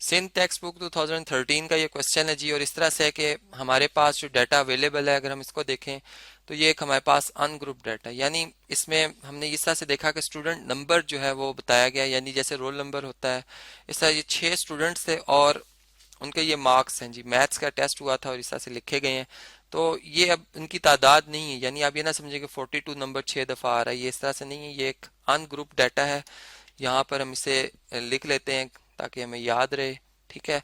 Sindh text book 2013 का ये question है जी। और इस तरह से है कि हमारे पास जो डाटा अवेलेबल है, अगर हम इसको देखें तो ये एक हमारे पास अनग्रुप डाटा है। यानी इसमें हमने इस तरह से देखा कि स्टूडेंट नंबर जो है वो बताया गया, यानी जैसे रोल नंबर होता है इस तरह ये 6 स्टूडेंट्स थे और उनके ये मार्क्स हैं जी। मैथ्स का टेस्ट हुआ था और इस तरह से लिखे गए हैं। तो ये अब इनकी तादाद नहीं है, यानी आप ये ना समझे कि 42 नंबर 6 दफ़ा आ रहा है, ये इस तरह से नहीं है। ये एक अनग्रुप डाटा है। यहाँ पर हम इसे लिख लेते हैं ताकि हमें याद रहे, ठीक है।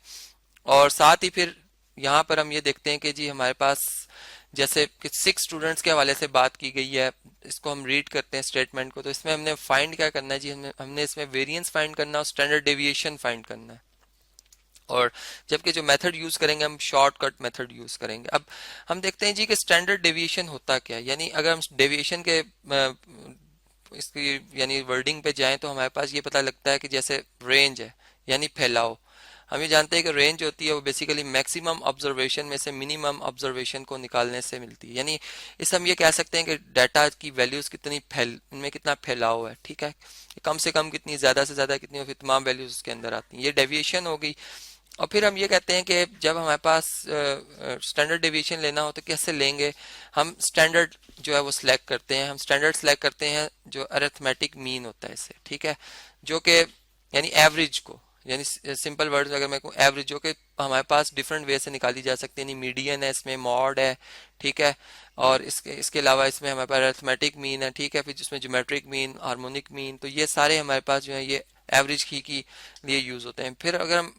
और साथ ही फिर यहाँ पर हम ये देखते हैं कि जी हमारे पास जैसे कि 6 स्टूडेंट्स के हवाले से बात की गई है, इसको हम रीड करते हैं स्टेटमेंट को। तो इसमें हमने फाइंड क्या करना है जी, हमने इसमें वेरिएंस फाइंड करना है और स्टैंडर्ड डेविएशन फाइंड करना है। और जबकि जो मेथड यूज करेंगे हम शॉर्टकट मेथड यूज करेंगे। अब हम देखते हैं जी कि स्टैंडर्ड डेविएशन होता क्या है। यानी अगर हम डेविएशन के इसकी यानी वर्डिंग पे जाएं तो हमारे पास ये पता लगता है कि जैसे रेंज है यानी फैलाव। हम ये जानते हैं कि रेंज होती है वो बेसिकली मैक्सिमम ऑब्जर्वेशन में से मिनिमम ऑब्जर्वेशन को निकालने से मिलती है। यानी इस हम ये कह सकते हैं कि डाटा की वैल्यूज कितनी इनमें कितना फैलाव है, ठीक है। कम से कम कितनी, ज्यादा से ज्यादा कितनी, और फिर तमाम वैल्यूज उसके अंदर आती हैं। ये डेविएशन हो गई। और फिर हम ये कहते हैं कि जब हमारे पास स्टैंडर्ड डेविएशन लेना हो तो कैसे लेंगे। हम स्टैंडर्ड जो है वो सिलेक्ट करते हैं। हम स्टैंडर्ड सिलेक्ट करते हैं जो अरिथमेटिक मीन होता है इससे, ठीक है, जो कि यानी एवरेज को, यानी सिंपल वर्ड्स में अगर मैं कहूँ एवरेज, जो कि हमारे पास डिफरेंट वे से निकाली जा सकती है। यानी मीडियन है, इसमें मॉड है, ठीक है। और इसके अलावा इसमें हमारे पास अरिथमेटिक मीन है, ठीक है। फिर जिसमें ज्योमेट्रिक मीन, हार्मोनिक मीन, तो ये सारे हमारे पास जो है ये एवरेज की लिए यूज होते हैं। फिर अगर हम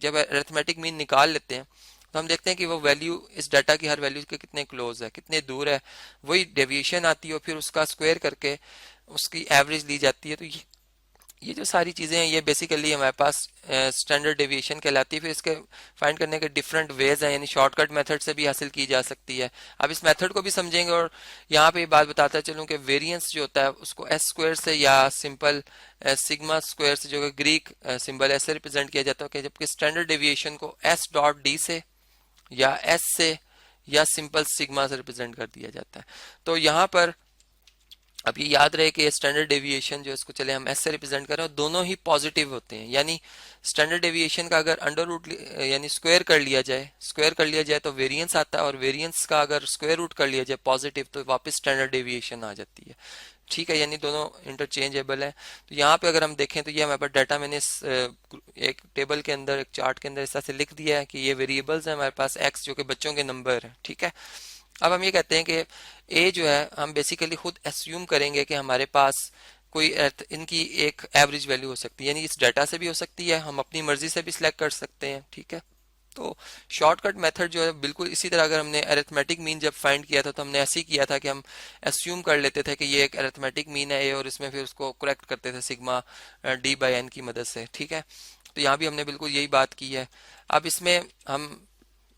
जब अरिथमेटिक मीन निकाल लेते हैं तो हम देखते हैं कि वो वैल्यू इस डाटा की हर वैल्यू के कितने क्लोज है, कितने दूर है, वही डेविएशन आती है और फिर उसका स्क्वायर करके उसकी एवरेज ली जाती है। तो ये जो सारी चीजें हैं ये बेसिकली हमारे पास स्टैंडर्ड डेविएशन कहलाती है। फिर इसके फाइंड करने के डिफरेंट वेज हैं, यानी शॉर्टकट मेथड से भी हासिल की जा सकती है। अब इस मेथड को भी समझेंगे और यहाँ पे ये बात बताता चलूँ कि वेरिएंस जो होता है उसको एस स्क्वायर से या सिंपल सिग्मा स्क्वायर से, जो कि ग्रीक सिंबल ऐसे रिप्रेजेंट किया जाता है, कि जबकि स्टैंडर्ड डेविएशन को एस डॉट डी से या एस से या सिंपल सिग्मा से रिप्रेजेंट कर दिया जाता है। तो यहाँ पर अब ये याद रहे कि स्टैंडर्ड डेविएशन जो इसको चले हम एस से रिप्रेजेंट कर रहे हैं, दोनों ही पॉजिटिव होते हैं। यानी स्टैंडर्ड डेविएशन का अगर अंडर रूट यानी स्क्वायर कर लिया जाए तो वेरिएंस आता है, और वेरिएंस का अगर स्क्वायर रूट कर लिया जाए पॉजिटिव तो वापस स्टैंडर्ड डेविएशन आ जाती है, ठीक है। यानी दोनों इंटरचेंजेबल है। तो यहाँ पे अगर हम देखें तो ये हमारे पास डाटा मैंने एक टेबल के अंदर, एक चार्ट के अंदर इस तरह से लिख दिया है कि ये वेरिएबल्स है हमारे पास एक्स, जो कि बच्चों के नंबर है, ठीक है। अब हम ये कहते हैं कि ए जो है हम बेसिकली खुद एस्यूम करेंगे कि हमारे पास कोई इनकी एक एवरेज वैल्यू हो सकती है, यानी इस डाटा से भी हो सकती है, हम अपनी मर्जी से भी सिलेक्ट कर सकते हैं, ठीक है। तो शॉर्टकट मेथड जो है बिल्कुल इसी तरह, अगर हमने अरिथमेटिक मीन जब फाइंड किया था तो हमने ऐसे ही किया था कि हम एस्यूम कर लेते थे कि ये एक अरिथमेटिक मीन है ए, और इसमें फिर उसको करेक्ट करते थे सिग्मा डी बाई एन की मदद से, ठीक है। तो यहाँ भी हमने बिल्कुल यही बात की है। अब इसमें हम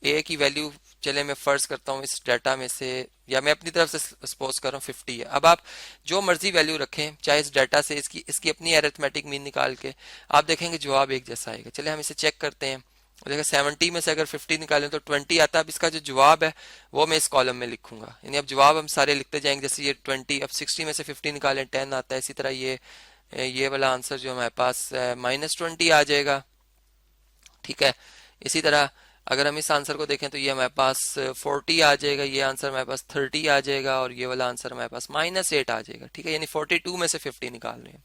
ए की वैल्यू, चले मैं फर्ज करता हूँ इस डाटा में से, या मैं अपनी तरफ से सपोज कर रहा हूँ 50 है। अब आप जो मर्जी वैल्यू रखें चाहे इस डाटा से, इसकी इसकी अपनी अरिथमेटिक मीन निकाल के आप देखेंगे जवाब एक जैसा आएगा। चले हम इसे चेक करते हैं। देखो 70 में से अगर 50 निकालें तो 20 आता है। अब इसका जो जवाब है वो मैं इस कॉलम में लिखूंगा, यानी अब जवाब हम सारे लिखते जाएंगे। जैसे ये 20, अब 60 में से 50 निकालें 10 आता है। इसी तरह ये वाला आंसर जो हमारे पास -20 आ जाएगा, ठीक है। इसी तरह अगर हम इस आंसर को देखें तो ये हमारे पास 40 आ जाएगा, ये आंसर हमारे पास 30 आ जाएगा, और ये वाला आंसर हमारे पास -8 आ जाएगा, ठीक है। यानी 42 में से 50 निकाल रहे हैं।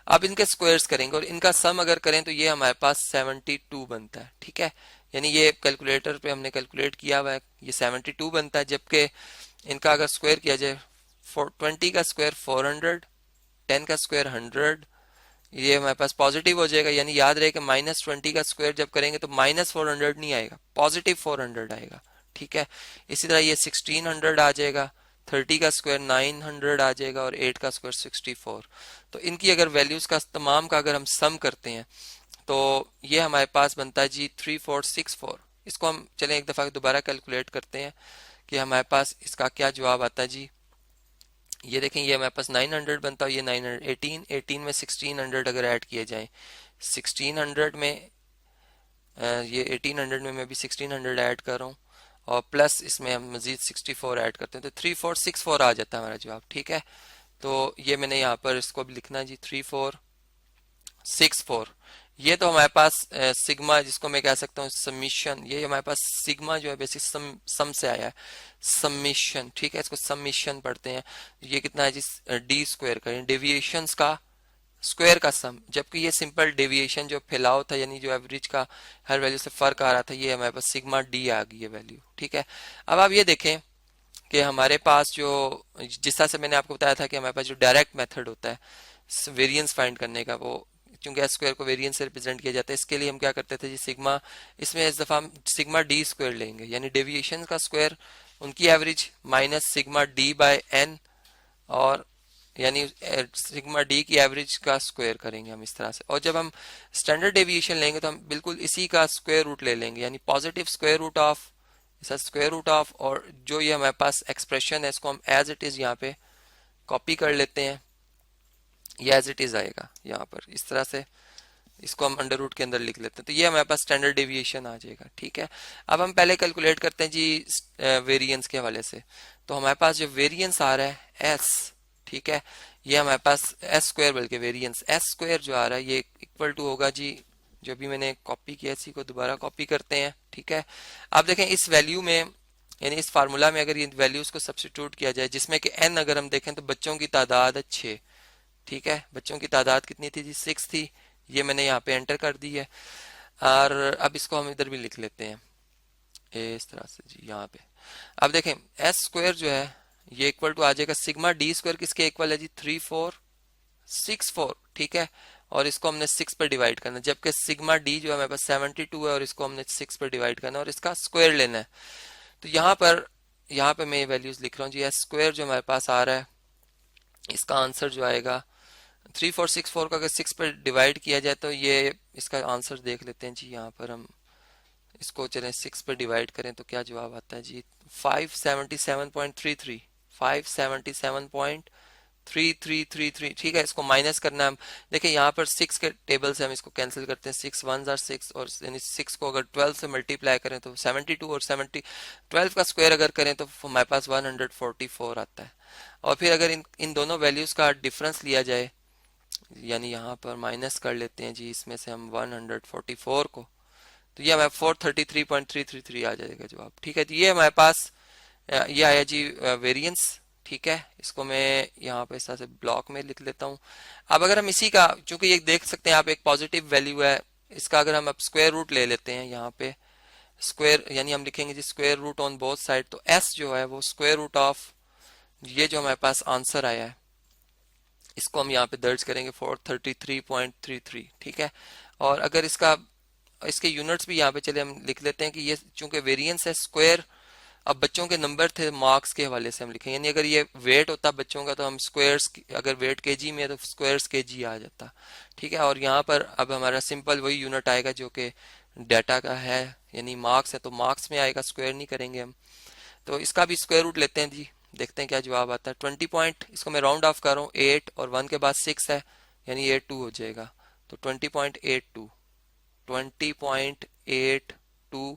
अब इनके स्क्वायर्स करेंगे और इनका सम अगर करें तो ये हमारे पास 72 बनता है, ठीक है। यानी ये कैलकुलेटर पे हमने कैलकुलेट किया हुआ है, ये 72 बनता है। जबकि इनका अगर स्क्वायर किया जाए, 20 का स्क्वायर 400, 10 का स्क्वायर 100, ये हमारे पास पॉजिटिव हो जाएगा। यानी याद रहे कि -20 का स्क्वायर जब करेंगे तो -400 नहीं आएगा, पॉजिटिव 400 आएगा, ठीक है। इसी तरह ये 1600 आ जाएगा, 30 का स्क्वायर 900 आ जाएगा, और 8 का स्क्वायर 64। तो इनकी अगर वैल्यूज का तमाम का अगर हम सम करते हैं तो ये हमारे पास बनता है जी 3464। इसको हम चलें एक दफा दोबारा कैलकुलेट करते हैं कि हमारे पास इसका क्या जवाब आता है जी। ये देखें, ये हमारे पास 900 बनता है, ये 918, 18 में 1600 अगर ऐड किए जाए, 1600 में ये 1800 में मैं भी 1600 ऐड कर रहा हूँ, और प्लस इसमें हम मजीद 64 ऐड करते हैं तो 3464 आ जाता है हमारा जवाब, ठीक है। तो ये मैंने यहाँ पर इसको भी लिखना है जी 3464। ये तो हमारे पास सिग्मा, जिसको मैं कह सकता हूँ समीशन, ये हमारे पास सिग्मा जो है बेसिक सम से आया है, समीशन, ठीक है, इसको समीशन पढ़ते हैं। ये कितना है जी, डी स्क्वायर करें, डेविएशंस का स्क्वायर का सम, जबकि ये सिंपल डेविएशन जो फैलाव था, यानी जो एवरेज का हर वैल्यू से फर्क आ रहा था, ये हमारे पास सिग्मा डी आ गई है वैल्यू, ठीक है। अब आप ये देखें कि हमारे पास जो, जिस तरह से मैंने आपको बताया था कि हमारे पास जो डायरेक्ट मेथड होता है वेरिएंस फाइंड करने का, वो क्योंकि एस स्क्वायर को वेरिएंस से रिप्रेजेंट किया जाता है, इसके लिए हम क्या करते थे जी, सिग्मा, इसमें इस दफा हम सिग्मा डी स्क्वायर लेंगे, यानी डेविएशन का स्क्वायर, उनकी average minus sigma D by N, और यानी सिग्मा डी की एवरेज का स्क्वायर करेंगे हम इस तरह से। और जब हम स्टैंडर्ड डेविएशन लेंगे तो हम बिल्कुल इसी का स्क्वायर रूट ले लेंगे, यानी positive square root of, square root of, और जो ये हमारे पास एक्सप्रेशन है इसको हम एज इट इज यहाँ पे कॉपी कर लेते हैं, ये एज इट इज आएगा यहाँ पर इस तरह से, इसको हम अंडर रूट के अंदर लिख लेते हैं, तो ये हमारे पास स्टैंडर्ड डेविएशन आ जाएगा, ठीक है। अब हम पहले कैलकुलेट करते हैं जी वेरिएंस के हवाले से। तो हमारे पास जो वेरिएंस आ रहा है एस, ठीक है, ये हमारे पास एस स्क्वायर, बल्कि वेरिएंस एस स्क्वायर जो आ रहा है ये इक्वल टू होगा जी, जो भी मैंने कॉपी किया इसी को दोबारा कॉपी करते हैं, ठीक है। आप देखें इस वैल्यू में, यानी इस फार्मूला में अगर ये वैल्यूज को सब्स्टिट्यूट किया जाए, जिसमें कि एन अगर हम देखें तो बच्चों की तादाद है 6, ठीक है, बच्चों की तादाद कितनी थी जी, 6 थी, ये मैंने यहाँ पे एंटर कर दी है। और अब इसको हम इधर भी लिख लेते हैं इस तरह से जी, यहाँ पे अब देखें एस स्क्वायर जो है ये इक्वल टू आ जाएगा सिग्मा डी स्क्वायर, किसके इक्वल है जी, 3464, ठीक है, और इसको हमने 6 पर डिवाइड करना है, जबकि सिग्मा डी जो है हमारे पास 72 है, और इसको हमने 6 पर डिवाइड करना है और इसका स्क्वायर लेना है। तो यहाँ पे मैं ये वैल्यूज लिख रहा हूँ जी, एस स्क्वायर जो हमारे पास आ रहा है, इसका आंसर जो आएगा 3464 का अगर 6 पर डिवाइड किया जाए तो ये इसका आंसर देख लेते हैं जी, यहाँ पर हम इसको चलें 6 पर डिवाइड करें तो क्या जवाब आता है जी, 577.33, 577.3333, ठीक है। इसको माइनस करना है हम, देखिए यहाँ पर 6 के टेबल से हम इसको कैंसिल करते हैं, 6 1 आर 6, और यानी 6 को अगर 12 से मल्टीप्लाई करें तो 72, और 12 का स्क्वायर अगर करें तो हमारे पास 144 आता है। और फिर अगर इन दोनों वैल्यूज का डिफरेंस लिया जाए, यानी यहाँ पर माइनस कर लेते हैं जी इसमें से हम 144 को, तो ये हमारे 433.333 आ जाएगा जवाब, ठीक है। तो ये हमारे पास ये आया जी वेरिएंस, ठीक है। इसको मैं यहाँ पे इस तरह से ब्लॉक में लिख लेता हूँ। अब अगर हम इसी का, चूंकि ये देख सकते हैं आप एक पॉजिटिव वैल्यू है, इसका अगर हम अब स्क्वायर रूट ले लेते हैं यहाँ पे, स्क्वायर यानी हम लिखेंगे G square root on both side, तो एस जो है वो स्क्वायर रूट ऑफ ये जो हमारे पास आंसर आया है इसको हम यहाँ पे दर्ज करेंगे 433.33, ठीक है। और अगर इसके यूनिट्स भी यहाँ पे चले हम लिख लेते हैं कि ये चूंकि वेरिएंस है स्क्वायर, अब बच्चों के नंबर थे मार्क्स के हवाले से हम लिखेंगे, यानी अगर ये वेट होता बच्चों का तो हम स्क्वायर्स, अगर वेट केजी में है तो स्क्वायर्स केजी आ जाता, ठीक है। और यहाँ पर अब हमारा सिंपल वही यूनिट आएगा जो कि डाटा का है, यानी मार्क्स है तो मार्क्स में आएगा, स्क्वायर नहीं करेंगे हम। तो इसका भी स्क्वायर रूट लेते हैं जी, देखते हैं क्या जवाब आता है। 20 पॉइंट, इसको मैं राउंड ऑफ कर रहा हूँ, 8 और 1 के बाद 6 है, यानी 82 हो जाएगा, तो 20.82, 20.82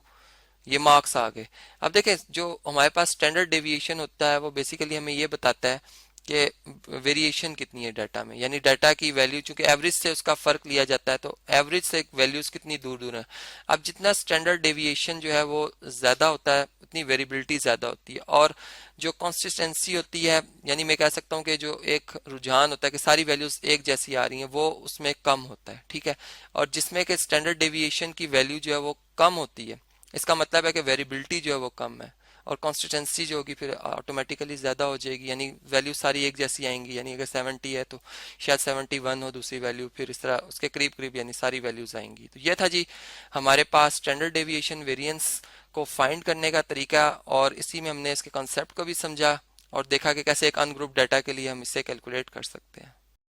ये मार्क्स आ गए। अब देखें जो हमारे पास स्टैंडर्ड डेविएशन होता है वो बेसिकली हमें ये बताता है कि वेरिएशन कितनी है डाटा में, यानी डाटा की वैल्यू, चूंकि एवरेज से उसका फर्क लिया जाता है तो एवरेज से वैल्यूज कितनी दूर दूर है। अब जितना स्टैंडर्ड डेविएशन जो है वो ज्यादा होता है उतनी वेरिएबिलिटी ज्यादा होती है, और जो कंसिस्टेंसी होती है, यानी मैं कह सकता हूँ कि जो एक रुझान होता है कि सारी वैल्यूज एक जैसी आ रही हैं, वो उसमें कम होता है, ठीक है। और जिसमें कि स्टैंडर्ड डेविएशन की वैल्यू जो है वो कम होती है, इसका मतलब है कि वेरिएबिलिटी जो है वो कम है, और कंसिस्टेंसी जो होगी फिर ऑटोमेटिकली ज्यादा हो जाएगी, यानी वैल्यू सारी एक जैसी आएंगी, यानी अगर 70 है तो शायद 71 हो दूसरी वैल्यू, फिर इस तरह उसके करीब करीब यानी सारी वैल्यूज आएंगी। तो यह था जी हमारे पास स्टैंडर्ड डेविएशन वेरिएंस को फाइंड करने का तरीका, और इसी में हमने इसके कॉन्सेप्ट को भी समझा और देखा कि कैसे एक अनग्रुप डाटा के लिए हम इसे कैलकुलेट कर सकते हैं।